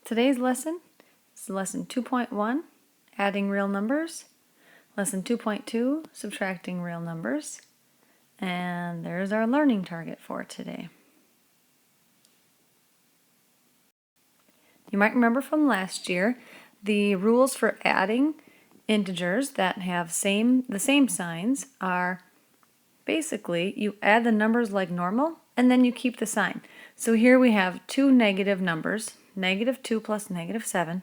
Today's lesson is lesson 2.1, adding real numbers, lesson 2.2, subtracting real numbers, and there's our learning target for today. You might remember from last year the rules for adding integers that have the same signs are basically you add the numbers like normal and then you keep the sign. So here we have two negative numbers, -2 plus -7.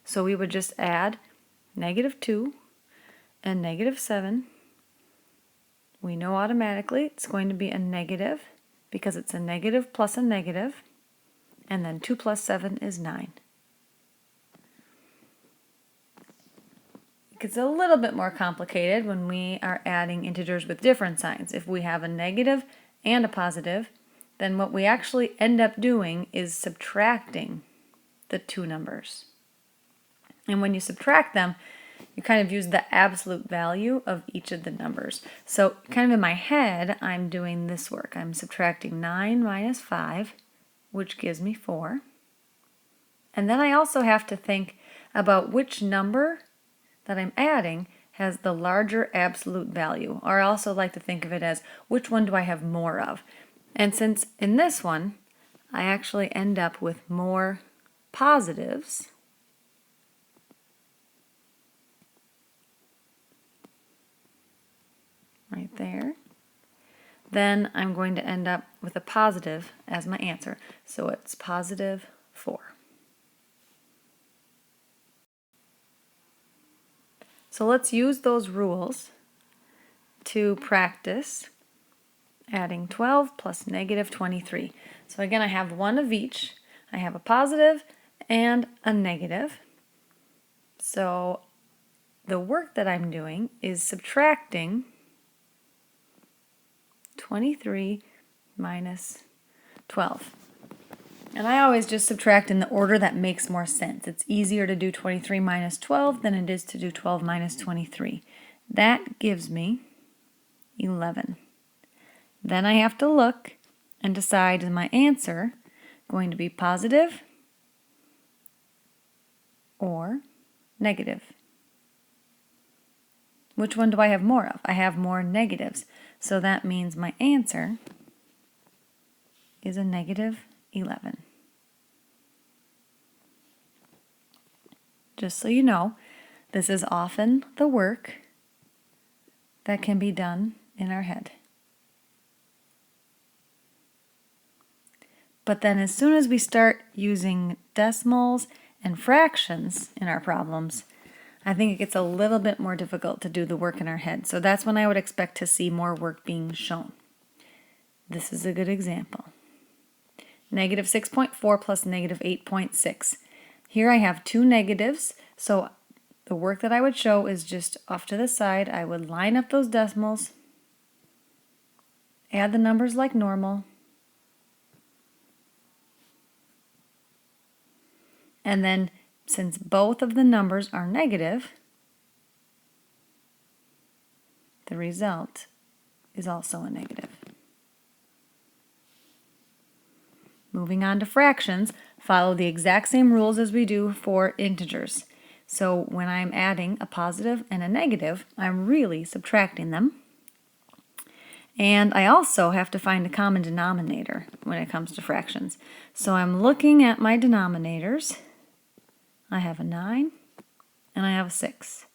So we would just add -2 and -7. We know automatically it's going to be a negative because it's a negative plus a negative, and then 2 plus 7 is 9. It gets a little bit more complicated when we are adding integers with different signs. If we have a negative and a positive, then what we actually end up doing is subtracting the two numbers. And when you subtract them, you kind of use the absolute value of each of the numbers. So kind of in my head, I'm doing this work. I'm subtracting 9 minus 5, which gives me 4. And then I also have to think about which number that I'm adding has the larger absolute value. Or I also like to think of it as which one do I have more of. And since in this one, I actually end up with more positives, right there, then I'm going to end up with a positive as my answer. So it's positive 4. So let's use those rules to practice adding 12 plus -23. So again, I have one of each. I have a positive and a negative. So the work that I'm doing is subtracting 23 minus 12. And I always just subtract in the order that makes more sense. It's easier to do 23 minus 12 than it is to do 12 minus 23. That gives me 11. Then I have to look and decide, is my answer going to be positive or negative? Which one do I have more of? I have more negatives. So that means my answer is a -11. Just so you know, this is often the work that can be done in our head. But then as soon as we start using decimals and fractions in our problems, I think it gets a little bit more difficult to do the work in our head. So that's when I would expect to see more work being shown. This is a good example. -6.4 plus -8.6. Here I have two negatives, so the work that I would show is just off to the side. I would line up those decimals, add the numbers like normal, and then since both of the numbers are negative, the result is also a negative. Moving on to fractions, follow the exact same rules as we do for integers. So when I'm adding a positive and a negative, I'm really subtracting them. And I also have to find a common denominator when it comes to fractions. So I'm looking at my denominators. I have a 9 and I have a 6.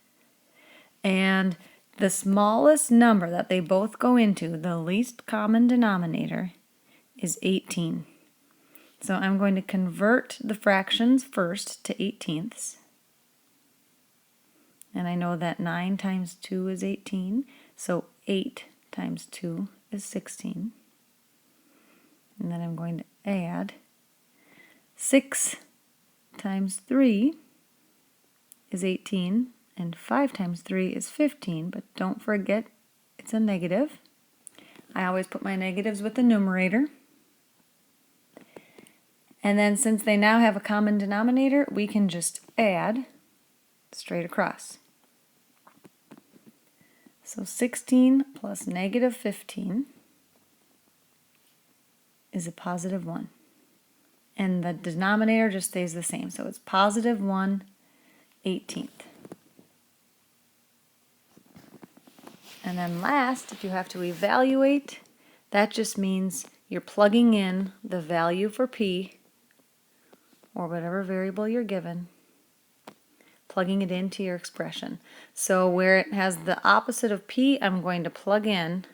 And the smallest number that they both go into, the least common denominator, is 18. So I'm going to convert the fractions first to 18ths. And I know that 9 times 2 is 18, so 8 times 2 is 16. And then I'm going to add 6 times 3 is 18, and 5 times 3 is 15, but don't forget it's a negative. I always put my negatives with the numerator. And then since they now have a common denominator, we can just add straight across. So 16 plus -15 is a +1. and the denominator just stays the same. So it's positive 1/18. And then last, if you have to evaluate, that just means you're plugging in the value for p, or whatever variable you're given, plugging it into your expression. So where it has the opposite of p, I'm going to plug in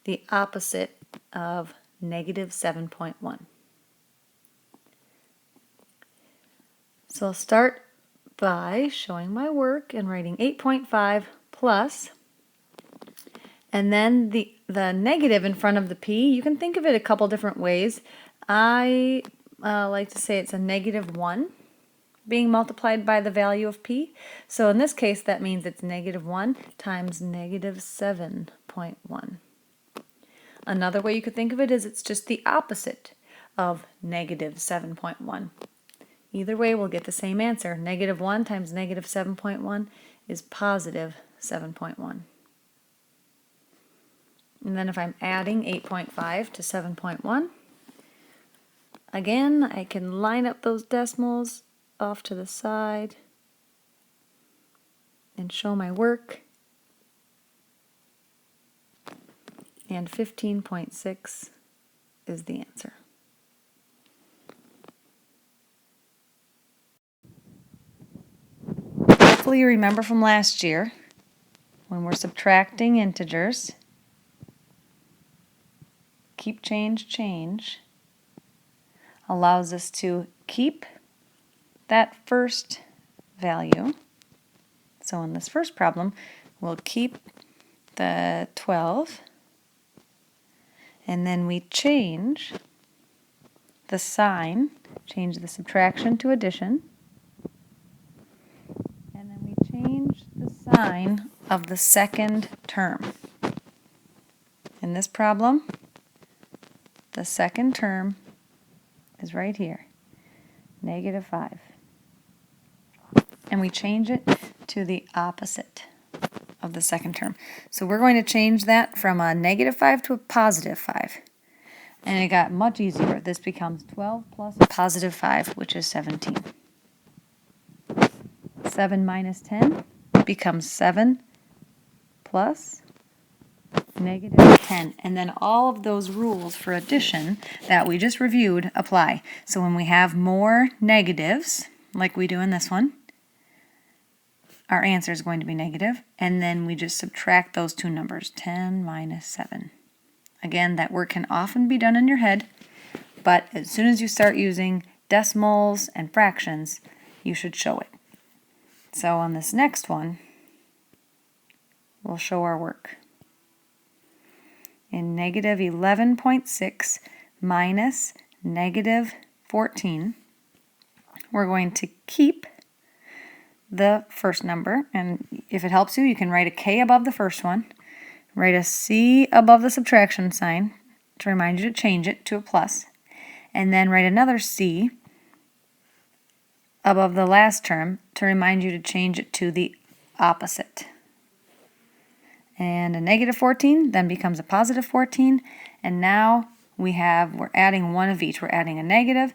the opposite of negative 7.1. So I'll start by showing my work and writing 8.5 plus, and then the negative in front of the p, you can think of it a couple different ways. I like to say it's a negative 1 being multiplied by the value of p. So in this case, that means it's negative 1 times negative 7.1. Another way you could think of it is it's just the opposite of negative 7.1. Either way, we'll get the same answer. Negative 1 times negative 7.1 is positive 7.1. And then if I'm adding 8.5 to 7.1, again, I can line up those decimals off to the side and show my work. And 15.6 is the answer. Hopefully you remember from last year, when we're subtracting integers, keep change change allows us to keep that first value. So in this first problem, we'll keep the 12, and then we change the sign, change the subtraction to addition, and then we change the sign of the second term. In this problem, the second term is right here, negative 5. And we change it to the opposite of the second term. So we're going to change that from a negative 5 to a positive 5. And it got much easier. This becomes 12 plus a positive 5, which is 17. 7 minus 10 becomes 7 plus negative 10. And then all of those rules for addition that we just reviewed apply. So when we have more negatives, like we do in this one, our answer is going to be negative, and then we just subtract those two numbers, 10 minus 7. Again, that work can often be done in your head, but as soon as you start using decimals and fractions, you should show it. So on this next one, we'll show our work. In negative 11.6 minus negative 14, we're going to keep the first number, and if it helps you, you can write a K above the first one, write a C above the subtraction sign to remind you to change it to a plus, and then write another C above the last term to remind you to change it to the opposite. And a negative 14 then becomes a positive 14, and now we're adding one of each. We're adding a negative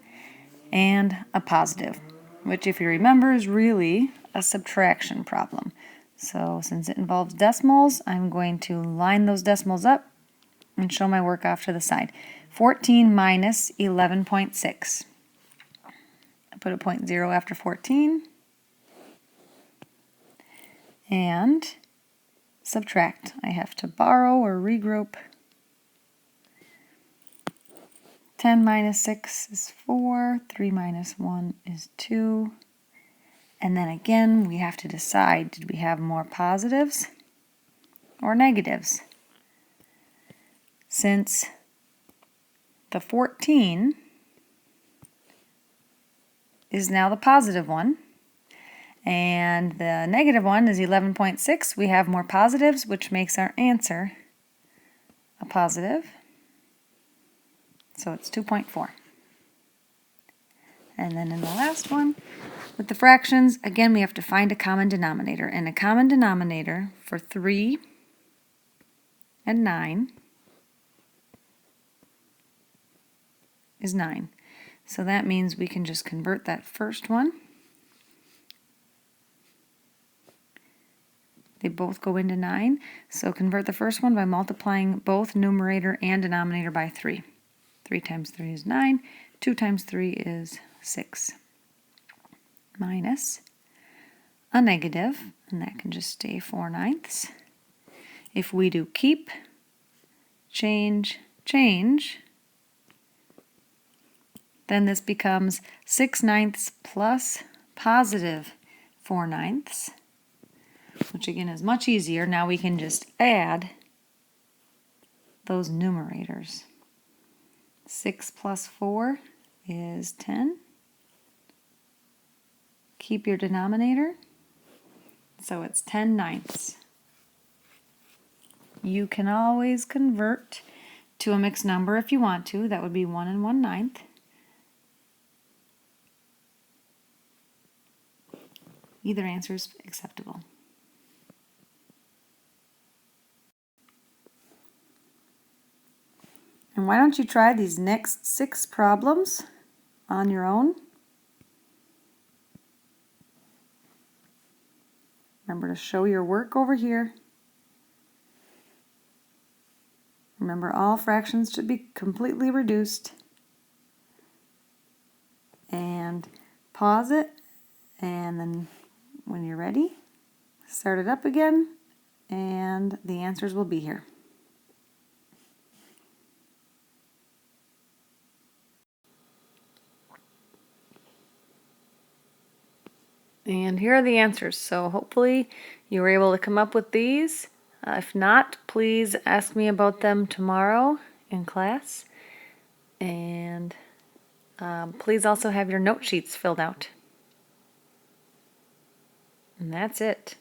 and a positive, which, if you remember, is really a subtraction problem. So since it involves decimals, I'm going to line those decimals up and show my work off to the side. 14 minus 11.6. I put a 0.0 after 14 and subtract. I have to borrow or regroup. 10 minus 6 is 4, 3 minus 1 is 2. And then again, we have to decide, did we have more positives or negatives? Since the 14 is now the positive one, and the negative one is 11.6, we have more positives, which makes our answer a positive. So it's 2.4. And then in the last one, with the fractions, again, we have to find a common denominator. And a common denominator for 3 and 9 is 9. So that means we can just convert that first one. They both go into 9. So convert the first one by multiplying both numerator and denominator by 3. 3 times 3 is 9. 2 times 3 is 6. Minus a negative, and that can just stay 4/9. If we do keep, change, change, then this becomes 6/9 plus positive 4/9, which again is much easier. Now we can just add those numerators. 6 plus 4 is 10. Keep your denominator, so it's 10/9. You can always convert to a mixed number if you want to. That would be 1 and 1/9. Either answer is acceptable. And why don't you try these next 6 problems on your own? Remember to show your work over here. Remember, all fractions should be completely reduced. And pause it, and then when you're ready, start it up again, and the answers will be here. And here are the answers. So hopefully you were able to come up with these. If not, please ask me about them tomorrow in class. And please also have your note sheets filled out. And that's it.